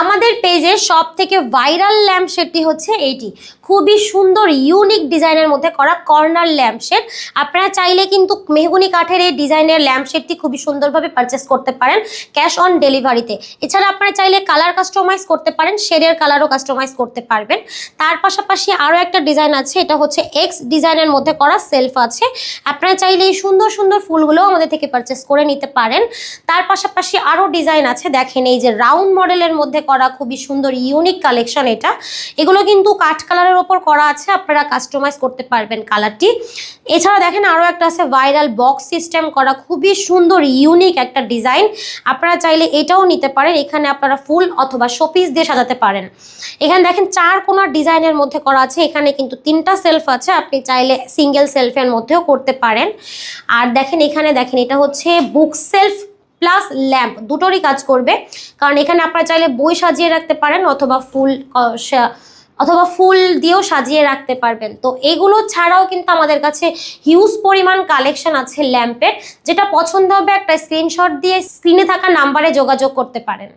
আমাদের পেজে সব থেকে ভাইরাল ল্যাম্প শেডটি হচ্ছে এইটি, খুবই সুন্দর ইউনিক ডিজাইনের মধ্যে করা কর্নার ল্যাম্প শেড। আপনারা চাইলে কিন্তু মেহগনি কাঠের এই ডিজাইনের ল্যাম্প শেডটি খুবই সুন্দরভাবে পারচেস করতে পারেন ক্যাশ অন ডেলিভারিতে। এছাড়া আপনারা চাইলে কালার কাস্টমাইজ করতে পারেন, শেডের কালারও কাস্টমাইজ করতে পারবেন। তার পাশাপাশি আরও একটা ডিজাইন আছে, এটা হচ্ছে এক্স ডিজাইনের মধ্যে করা সেলফ আছে। আপনারা চাইলে এই সুন্দর সুন্দর ফুলগুলো আমাদের থেকে পারচেস করে নিতে পারেন। তার পাশাপাশি আরও ডিজাইন আছে, দেখেন এই যে রাউন্ড মডেলের মধ্যে করা খুবই সুন্দর ইউনিক কালেকশন এটা। এগুলো কিন্তু কাঠ কালারের ওপর করা আছে, আপনারা কাস্টমাইজ করতে পারবেন কালারটি। এছাড়া দেখেন আরও একটা আছে ভাইরাল বক্স সিস্টেম করা, খুবই সুন্দর ইউনিক একটা ডিজাইন। আপনারা চাইলে এটাও নিতে পারেন, এখানে আপনারা ফুল অথবা শোপিস দিয়ে সাজাতে পারেন। এখানে দেখেন চার কোণার ডিজাইনের মধ্যে করা আছে, এখানে কিন্তু তিনটা সেলফ আছে, আপনি চাইলে সিঙ্গেল সেলফের মধ্যেও করতে পারেন। আর দেখেন এখানে দেখেন এটা হচ্ছে বুক সেলফ প্লাস ল্যাম্প, দুটোরই কাজ করবে। কারণ এখানে আপনারা চাইলে বই সাজিয়ে রাখতে পারেন অথবা ফুল দিয়েও সাজিয়ে রাখতে পারবেন। তো এগুলো ছাড়াও কিন্তু আমাদের কাছে হিউজ পরিমাণ কালেকশন আছে ল্যাম্পের, যেটা পছন্দ হবে একটা স্ক্রিনশট দিয়ে স্ক্রিনে থাকা নাম্বারে যোগাযোগ করতে পারেন।